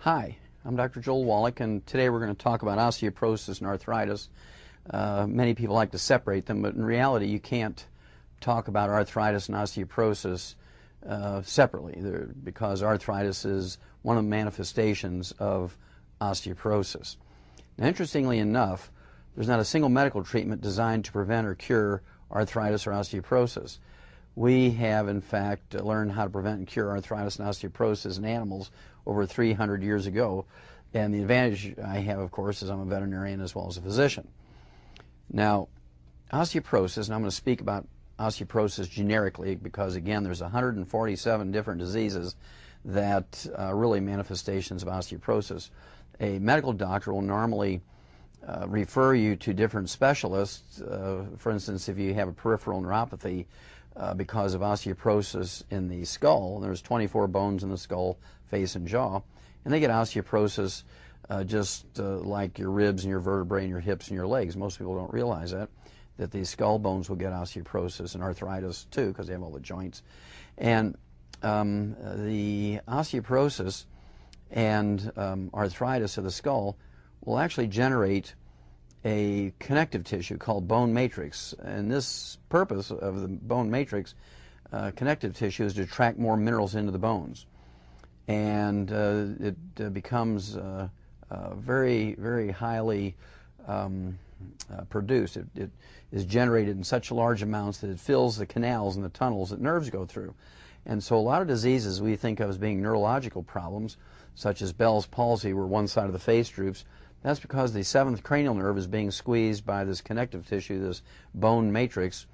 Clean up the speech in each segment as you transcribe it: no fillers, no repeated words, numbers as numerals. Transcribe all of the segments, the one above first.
Hi, I'm Dr. Joel Wallach, and today we're going to talk about osteoporosis and arthritis. Many people like to separate them, but in reality you can't talk about arthritis and osteoporosis separately because arthritis is one of the manifestations of osteoporosis. Now, interestingly enough, there's not a single medical treatment designed to prevent or cure arthritis or osteoporosis. We have, in fact, learned how to prevent and cure arthritis and osteoporosis in animals over 300 years ago. And the advantage I have, of course, is I'm a veterinarian as well as a physician. Now, osteoporosis, and I'm going to speak about osteoporosis generically because, again, there's 147 different diseases that are really manifestations of osteoporosis. A medical doctor will normally refer you to different specialists. For instance, if you have a peripheral neuropathy because of osteoporosis in the skull, there's 24 bones in the skull, face, and jaw, and they get osteoporosis just like your ribs and your vertebrae and your hips and your legs. Most people don't realize that the skull bones will get osteoporosis and arthritis too because they have all the joints. And the osteoporosis and arthritis of the skull will actually generate a connective tissue called bone matrix. And this purpose of the bone matrix connective tissue is to attract more minerals into the bones. And it becomes very, very highly produced. It is generated in such large amounts that it fills the canals and the tunnels that nerves go through. And so a lot of diseases we think of as being neurological problems, such as Bell's palsy, where one side of the face droops, that's because the seventh cranial nerve is being squeezed by this connective tissue, this bone matrix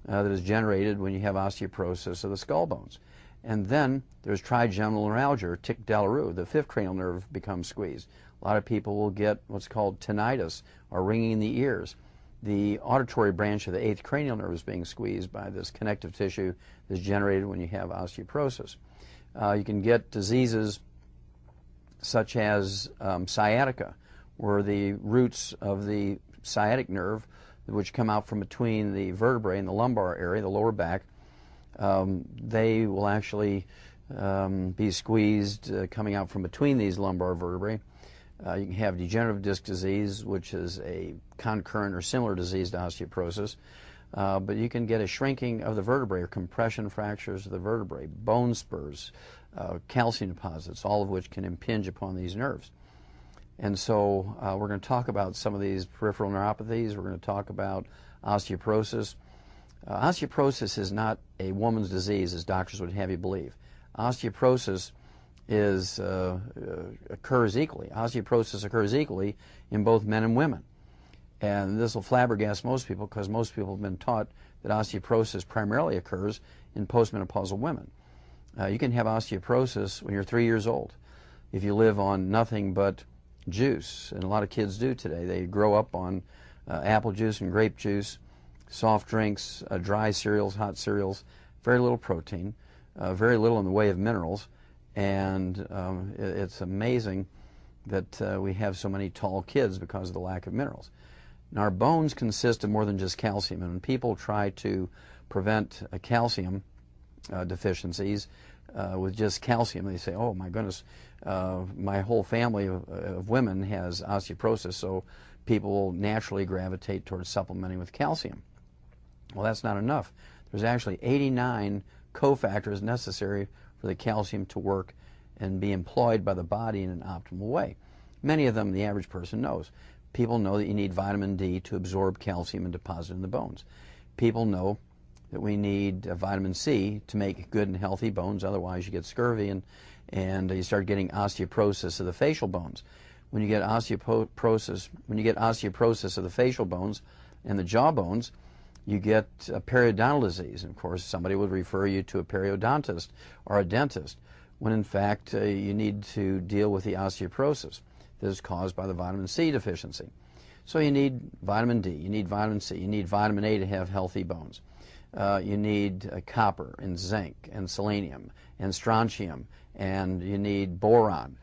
that is generated when you have osteoporosis of the skull bones. And then there's trigeminal neuralgia, or tic-douloureux. The fifth cranial nerve becomes squeezed. A lot of people will get what's called tinnitus, or ringing in the ears. The auditory branch of the eighth cranial nerve is being squeezed by this connective tissue that's generated when you have osteoporosis. You can get diseases such as sciatica, where the roots of the sciatic nerve, which come out from between the vertebrae and the lumbar area, the lower back, they will actually be squeezed coming out from between these lumbar vertebrae. You can have degenerative disc disease, which is a concurrent or similar disease to osteoporosis, but you can get a shrinking of the vertebrae or compression fractures of the vertebrae, bone spurs, calcium deposits, all of which can impinge upon these nerves. And so we're going to talk about some of these peripheral neuropathies. We're going to talk about osteoporosis. Osteoporosis is not a woman's disease, as doctors would have you believe. Osteoporosis occurs equally. Osteoporosis occurs equally in both men and women. And this will flabbergast most people because most people have been taught that osteoporosis primarily occurs in postmenopausal women. You can have osteoporosis when you're 3 years old if you live on nothing but juice, and a lot of kids do today. They grow up on apple juice and grape juice, soft drinks, dry cereals, hot cereals, very little protein, very little in the way of minerals, and it's amazing that we have so many tall kids because of the lack of minerals. Now, our bones consist of more than just calcium, and when people try to prevent calcium deficiencies with just calcium, they say, oh my goodness, my whole family of women has osteoporosis, so people will naturally gravitate towards supplementing with calcium. Well, that's not enough. There's actually 89 cofactors necessary for the calcium to work and be employed by the body in an optimal way. Many of them the average person knows. People know that you need vitamin D to absorb calcium and deposit in the bones. People know that we need vitamin C to make good and healthy bones, otherwise you get scurvy and you start getting osteoporosis of the facial bones. When you get osteoporosis of the facial bones and the jaw bones, you get a periodontal disease. And of course, somebody would refer you to a periodontist or a dentist, when in fact you need to deal with the osteoporosis that is caused by the vitamin C deficiency. So you need vitamin D, you need vitamin C, you need vitamin A to have healthy bones. You need copper and zinc and selenium and strontium, and you need boron.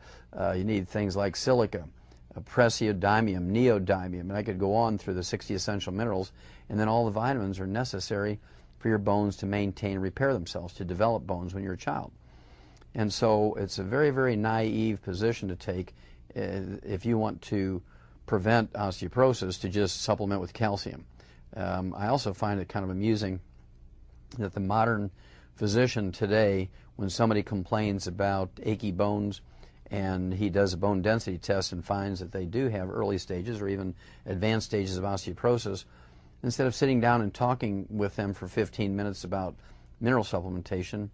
You need things like silica, praseodymium, neodymium, and I could go on through the 60 essential minerals, and then all the vitamins are necessary for your bones to maintain and repair themselves, to develop bones when you're a child. And so it's a very, very naive position to take if you want to prevent osteoporosis to just supplement with calcium. I also find it kind of amusing that the modern physician today, when somebody complains about achy bones and he does a bone density test and finds that they do have early stages or even advanced stages of osteoporosis, instead of sitting down and talking with them for 15 minutes about mineral supplementation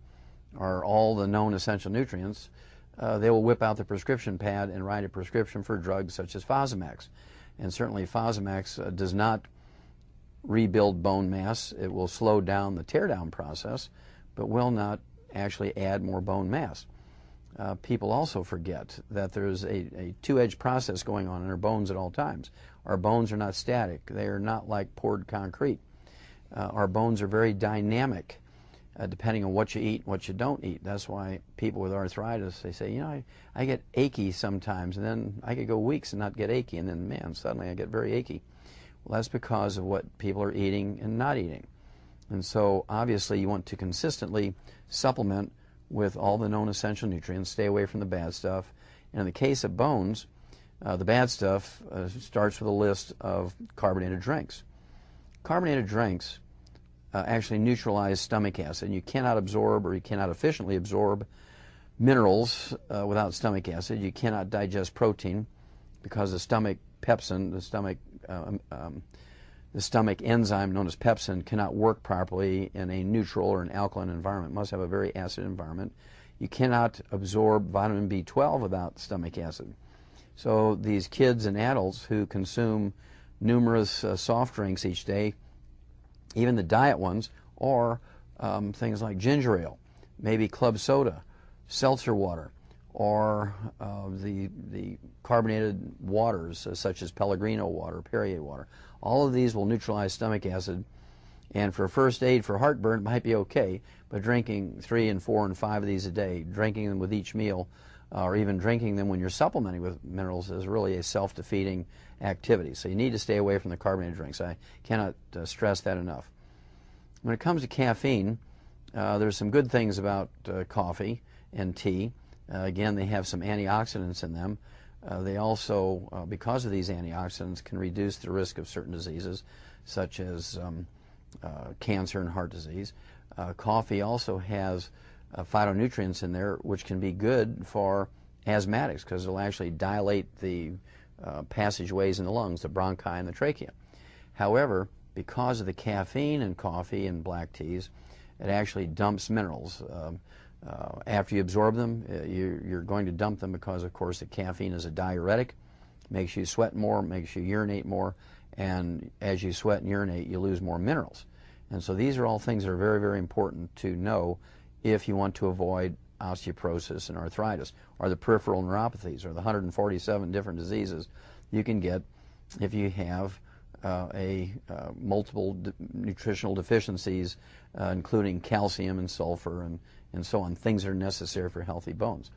or all the known essential nutrients, they will whip out the prescription pad and write a prescription for drugs such as Fosamax. And certainly Fosamax does not rebuild bone mass. It will slow down the teardown process, but will not actually add more bone mass. People also forget that there's a two-edged process going on in our bones at all times. Our bones are not static. They are not like poured concrete. Our bones are very dynamic, depending on what you eat and what you don't eat. That's why people with arthritis, they say, you know, I get achy sometimes, and then I could go weeks and not get achy, and then, man, suddenly I get very achy. Well, that's because of what people are eating and not eating. And so, obviously, you want to consistently supplement with all the known essential nutrients, stay away from the bad stuff. And in the case of bones, the bad stuff starts with a list of carbonated drinks. Carbonated drinks actually neutralize stomach acid, and you cannot absorb, or you cannot efficiently absorb, minerals without stomach acid. You cannot digest protein because the stomach pepsin, the stomach enzyme known as pepsin, cannot work properly in a neutral or an alkaline environment. It must have a very acid environment. You cannot absorb vitamin B12 without stomach acid. So these kids and adults who consume numerous soft drinks each day, even the diet ones, or things like ginger ale, maybe club soda, seltzer water, or the carbonated waters such as Pellegrino water, Perrier water. All of these will neutralize stomach acid, and for first aid for heartburn it might be okay, but drinking 3 and 4 and 5 of these a day, drinking them with each meal, or even drinking them when you're supplementing with minerals is really a self-defeating activity. So you need to stay away from the carbonated drinks. I cannot stress that enough. When it comes to caffeine, there's some good things about coffee and tea. Again, they have some antioxidants in them. They also, because of these antioxidants, can reduce the risk of certain diseases, such as cancer and heart disease. Coffee also has phytonutrients in there, which can be good for asthmatics, because it'll actually dilate the passageways in the lungs, the bronchi and the trachea. However, because of the caffeine in coffee and black teas, it actually dumps minerals. After you absorb them, you're going to dump them because, of course, the caffeine is a diuretic, makes you sweat more, makes you urinate more, and as you sweat and urinate, you lose more minerals. And so these are all things that are very, very important to know if you want to avoid osteoporosis and arthritis, or the peripheral neuropathies, or the 147 different diseases you can get if you have multiple nutritional deficiencies, including calcium and sulfur and so on, things that are necessary for healthy bones.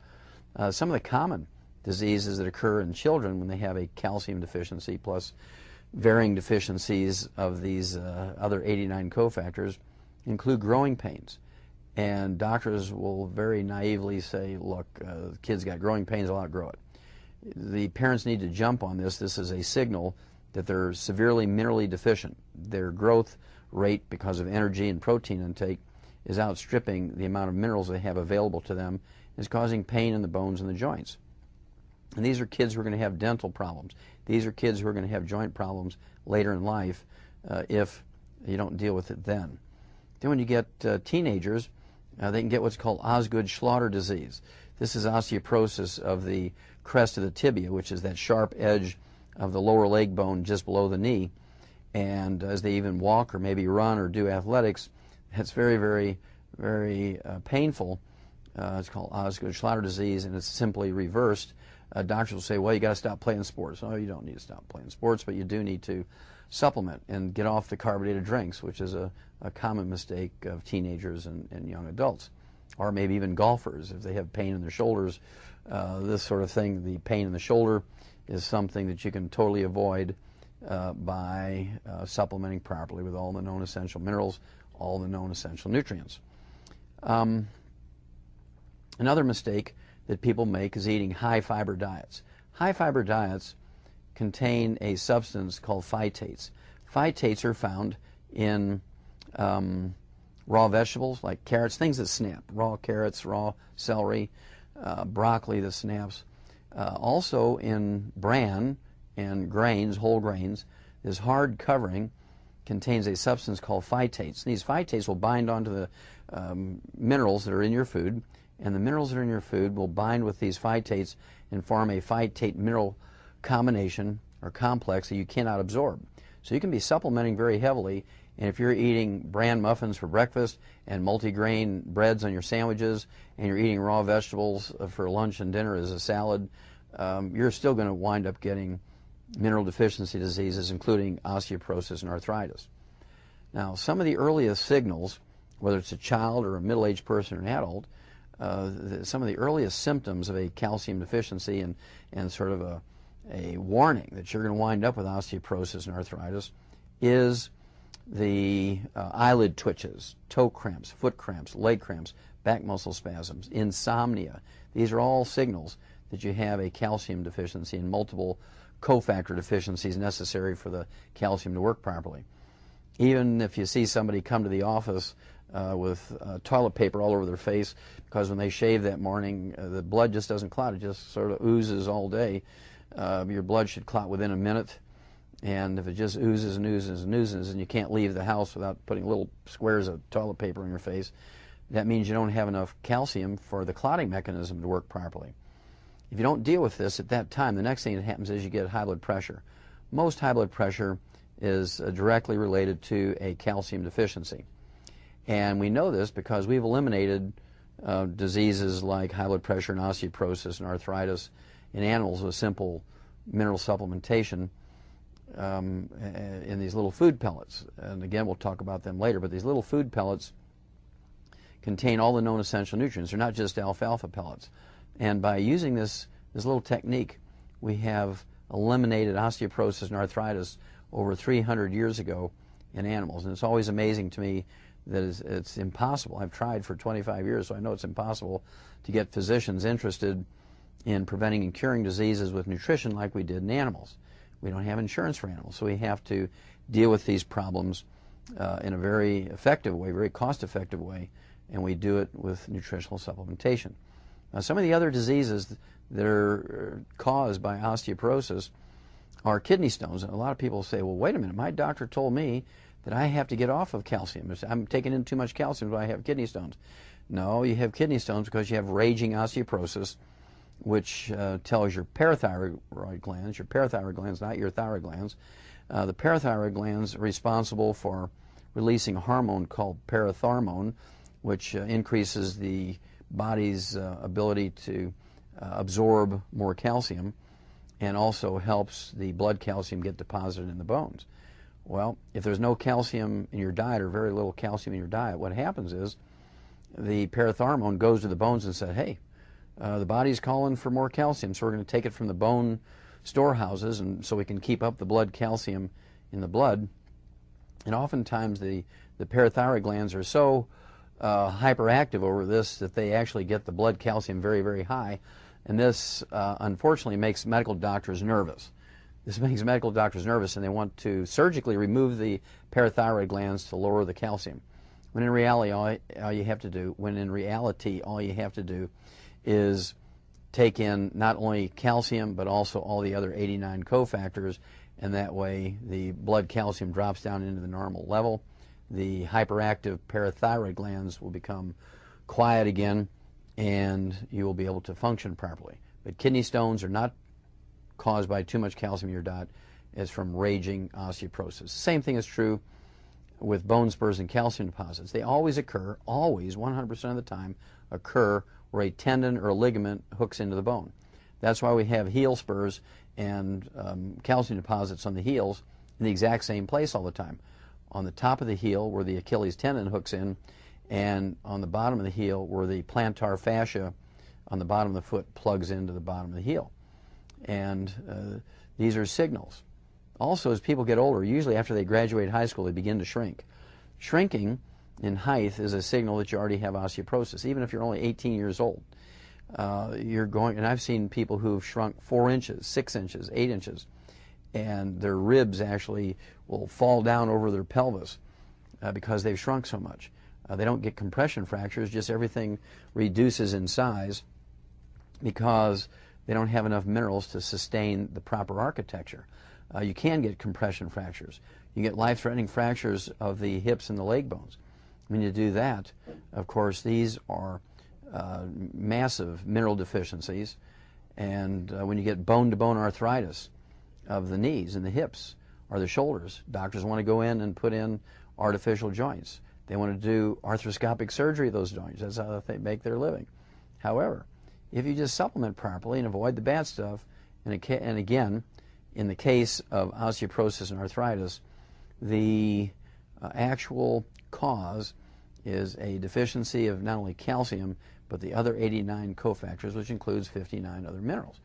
Some of the common diseases that occur in children when they have a calcium deficiency plus varying deficiencies of these other 89 cofactors include growing pains. And doctors will very naively say, look, the kid's got growing pains, I'll outgrow it. The parents need to jump on this. This is a signal that they're severely minerally deficient. Their growth rate, because of energy and protein intake, is outstripping the amount of minerals they have available to them, is causing pain in the bones and the joints. And these are kids who are going to have dental problems. These are kids who are going to have joint problems later in life if you don't deal with it then. Then when you get teenagers, they can get what's called Osgood-Schlatter disease. This is osteoporosis of the crest of the tibia, which is that sharp edge of the lower leg bone just below the knee. And as they even walk or maybe run or do athletics, it's very, very, very painful. It's called Osgood-Schlatter disease, and it's simply reversed. Doctors will say, well, you got to stop playing sports. Oh, you don't need to stop playing sports, but you do need to supplement and get off the carbonated drinks, which is a common mistake of teenagers and young adults, or maybe even golfers. If they have pain in their shoulders, this sort of thing, the pain in the shoulder is something that you can totally avoid by supplementing properly with all the known essential minerals, all the known essential nutrients. Another mistake that people make is eating high-fiber diets. High-fiber diets contain a substance called phytates. Phytates are found in raw vegetables like carrots, things that snap, raw carrots, raw celery, broccoli that snaps. Also in bran and grains, whole grains, this hard covering contains a substance called phytates. These phytates will bind onto the minerals that are in your food, and the minerals that are in your food will bind with these phytates and form a phytate mineral combination or complex that you cannot absorb. So you can be supplementing very heavily, and if you're eating bran muffins for breakfast and multigrain breads on your sandwiches, and you're eating raw vegetables for lunch and dinner as a salad, you're still going to wind up getting mineral deficiency diseases, including osteoporosis and arthritis. Now, some of the earliest signals, whether it's a child or a middle-aged person or an adult, some of the earliest symptoms of a calcium deficiency and sort of a warning that you're going to wind up with osteoporosis and arthritis is the eyelid twitches, toe cramps, foot cramps, leg cramps, back muscle spasms, insomnia. These are all signals that you have a calcium deficiency and multiple cofactor deficiencies necessary for the calcium to work properly. Even if you see somebody come to the office with toilet paper all over their face because when they shave that morning, the blood just doesn't clot, it just sort of oozes all day. Your blood should clot within a minute, and if it just oozes and oozes and oozes and you can't leave the house without putting little squares of toilet paper on your face, that means you don't have enough calcium for the clotting mechanism to work properly. If you don't deal with this at that time, the next thing that happens is you get high blood pressure. Most high blood pressure is directly related to a calcium deficiency. And we know this because we've eliminated diseases like high blood pressure and osteoporosis and arthritis in animals with simple mineral supplementation in these little food pellets. And again, we'll talk about them later, but these little food pellets contain all the known essential nutrients. They're not just alfalfa pellets. And by using this little technique, we have eliminated osteoporosis and arthritis over 300 years ago in animals. And it's always amazing to me that it's impossible. I've tried for 25 years, so I know it's impossible to get physicians interested in preventing and curing diseases with nutrition like we did in animals. We don't have insurance for animals, so we have to deal with these problems in a very effective way, very cost-effective way, and we do it with nutritional supplementation. Now, some of the other diseases that are caused by osteoporosis are kidney stones. And a lot of people say, well, wait a minute, my doctor told me that I have to get off of calcium. I'm taking in too much calcium, so I have kidney stones. No, you have kidney stones because you have raging osteoporosis, which tells your parathyroid glands, not your thyroid glands. The parathyroid glands are responsible for releasing a hormone called parathormone, which increases the body's ability to absorb more calcium and also helps the blood calcium get deposited in the bones. Well, if there's no calcium in your diet or very little calcium in your diet, what happens is the parathormone goes to the bones and says, hey, the body's calling for more calcium, so we're going to take it from the bone storehouses and so we can keep up the blood calcium in the blood. And oftentimes the parathyroid glands are so hyperactive over this that they actually get the blood calcium very, very high. And this, unfortunately, makes medical doctors nervous. This makes medical doctors nervous, and they want to surgically remove the parathyroid glands to lower the calcium. When in reality, all you have to do is take in not only calcium, but also all the other 89 cofactors, and that way the blood calcium drops down into the normal level. The hyperactive parathyroid glands will become quiet again, and you will be able to function properly. But kidney stones are not caused by too much calcium in your diet. It's from raging osteoporosis. Same thing is true with bone spurs and calcium deposits. They always occur, always, 100% of the time, occur where a tendon or a ligament hooks into the bone. That's why we have heel spurs and calcium deposits on the heels in the exact same place all the time. On the top of the heel where the Achilles tendon hooks in, and on the bottom of the heel where the plantar fascia on the bottom of the foot plugs into the bottom of the heel. And these are signals. Also, as people get older, usually after they graduate high school, they begin to shrink. Shrinking in height is a signal that you already have osteoporosis, even if you're only 18 years old. you're going, and I've seen people who've shrunk 4 inches, 6 inches, 8 inches, and their ribs actually will fall down over their pelvis because they've shrunk so much. They don't get compression fractures, just everything reduces in size because they don't have enough minerals to sustain the proper architecture. You can get compression fractures. You get life-threatening fractures of the hips and the leg bones. When you do that, of course, these are massive mineral deficiencies, and when you get bone-to-bone arthritis of the knees and the hips or the shoulders, doctors want to go in and put in artificial joints. They want to do arthroscopic surgery of those joints. That's how they make their living. However, if you just supplement properly and avoid the bad stuff, and again, in the case of osteoporosis and arthritis, the actual cause is a deficiency of not only calcium, but the other 89 cofactors, which includes 59 other minerals.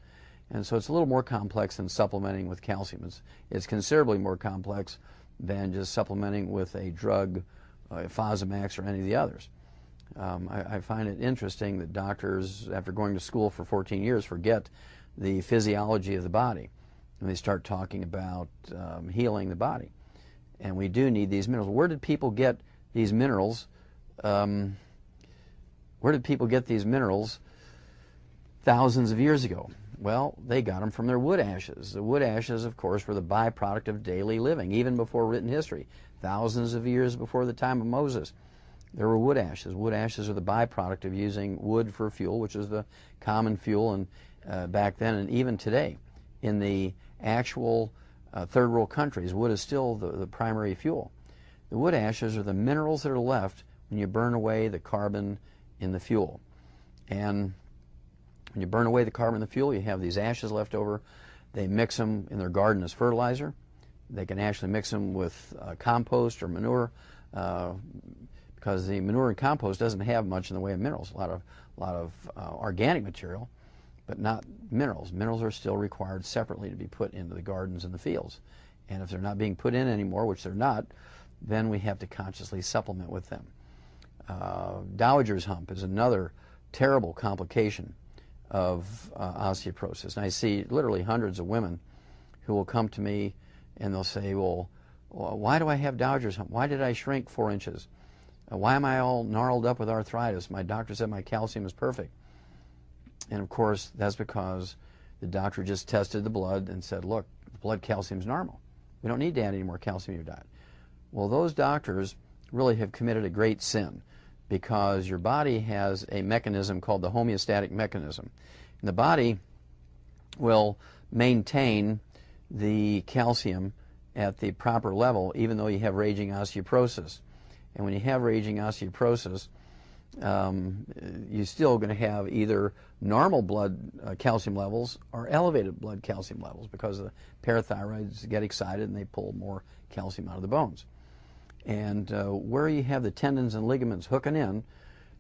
And so it's a little more complex than supplementing with calcium. It's considerably more complex than just supplementing with a drug, Fosamax or any of the others. I find it interesting that doctors, after going to school for 14 years, forget the physiology of the body. And they start talking about healing the body. And we do need these minerals. Where did people get these minerals? Where did people get these minerals thousands of years ago? Well, they got them from their wood ashes. The wood ashes, of course, were the byproduct of daily living, even before written history. Thousands of years before the time of Moses, there were wood ashes. Wood ashes are the byproduct of using wood for fuel, which is the common fuel and back then and even today. In the actual third world countries, wood is still the primary fuel. The wood ashes are the minerals that are left when you burn away the carbon in the fuel. And when you burn away the carbon in the fuel, you have these ashes left over. They mix them in their garden as fertilizer. They can actually mix them with compost or manure because the manure and compost doesn't have much in the way of minerals. A lot of organic material, but not minerals. Minerals are still required separately to be put into the gardens and the fields. And if they're not being put in anymore, which they're not, then we have to consciously supplement with them. Dowager's hump is another terrible complication of osteoporosis. And I see literally hundreds of women who will come to me and they'll say, well, why do I have Dowager's hump? Why did I shrink 4 inches? Why am I all gnarled up with arthritis? My doctor said my calcium is perfect. And of course, that's because the doctor just tested the blood and said, look, blood calcium is normal. We don't need to add any more calcium in your diet. Well, those doctors really have committed a great sin because your body has a mechanism called the homeostatic mechanism. And the body will maintain the calcium at the proper level even though you have raging osteoporosis. And when you have raging osteoporosis, you're still going to have either normal blood calcium levels or elevated blood calcium levels because the parathyroids get excited and they pull more calcium out of the bones. And where you have the tendons and ligaments hooking in,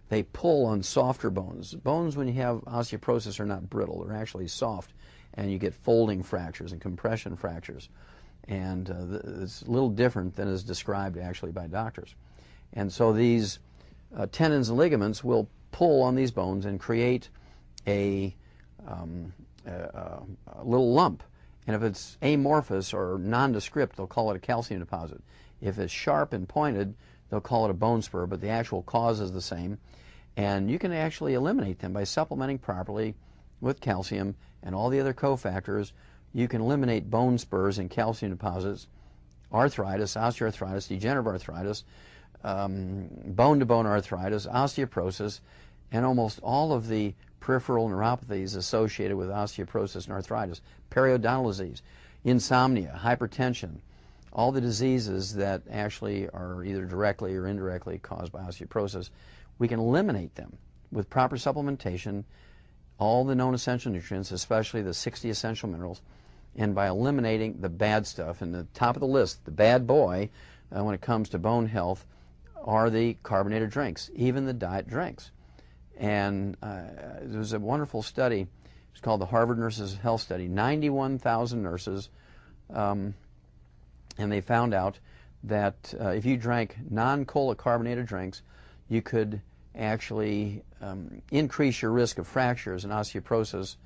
they pull on softer bones. Bones, when you have osteoporosis, are not brittle. They're actually soft, and you get folding fractures and compression fractures. And it's a little different than is described actually by doctors. And so these tendons and ligaments will pull on these bones and create a little lump. And if it's amorphous or nondescript, they'll call it a calcium deposit. If it's sharp and pointed, they'll call it a bone spur, but the actual cause is the same. And you can actually eliminate them by supplementing properly with calcium and all the other cofactors. You can eliminate bone spurs and calcium deposits, arthritis, osteoarthritis, degenerative arthritis, bone-to-bone arthritis, osteoporosis, and almost all of the peripheral neuropathies associated with osteoporosis and arthritis, periodontal disease, insomnia, hypertension, all the diseases that actually are either directly or indirectly caused by osteoporosis. We can eliminate them with proper supplementation, all the known essential nutrients, especially the 60 essential minerals, and by eliminating the bad stuff. And the top of the list, the bad boy, when it comes to bone health, are the carbonated drinks, even the diet drinks. And there was a wonderful study. It's called the Harvard Nurses Health Study. 91,000 nurses, and they found out that if you drank non-cola carbonated drinks, you could actually increase your risk of fractures and osteoporosis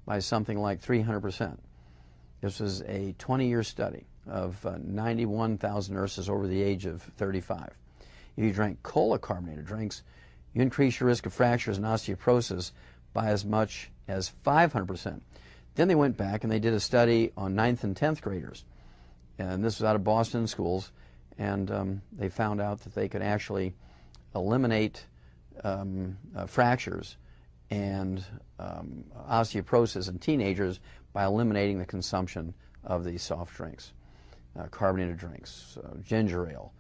by something like 300%. This was a 20-year study of 91,000 nurses over the age of 35. If you drank cola-carbonated drinks, you increase your risk of fractures and osteoporosis by as much as 500%. Then they went back and they did a study on 9th and 10th graders. And this was out of Boston schools. And they found out that they could actually eliminate fractures and osteoporosis in teenagers by eliminating the consumption of these soft drinks, carbonated drinks, ginger ale,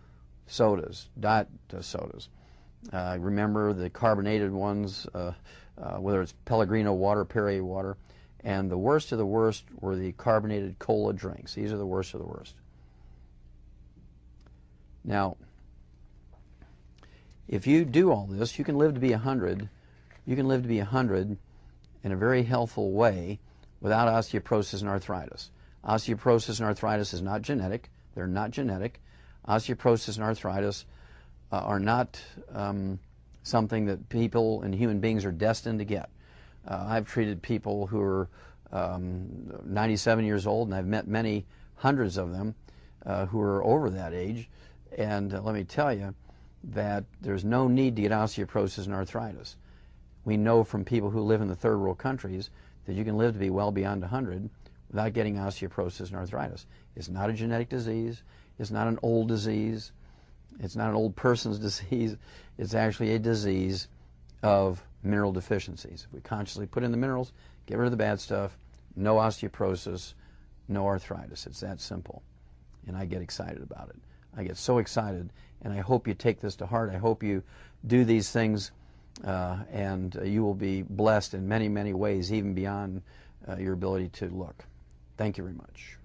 sodas, diet sodas. Remember the carbonated ones, whether it's Pellegrino water, Perrier water, and the worst of the worst were the carbonated cola drinks. These are the worst of the worst. Now, if you do all this, you can live to be 100. You can live to be 100 in a very healthful way without osteoporosis and arthritis. Osteoporosis and arthritis is not genetic. They're not genetic. Osteoporosis and arthritis are not something that people and human beings are destined to get. I've treated people who are 97 years old, and I've met many hundreds of them who are over that age. And let me tell you that there's no need to get osteoporosis and arthritis. We know from people who live in the third world countries that you can live to be well beyond 100 without getting osteoporosis and arthritis. It's not a genetic disease. It's not an old disease. It's not an old person's disease. It's actually a disease of mineral deficiencies. If we consciously put in the minerals, get rid of the bad stuff, no osteoporosis, no arthritis. It's that simple. And I get excited about it. I get so excited, and I hope you take this to heart. I hope you do these things, and you will be blessed in many, many ways, even beyond your ability to look. Thank you very much.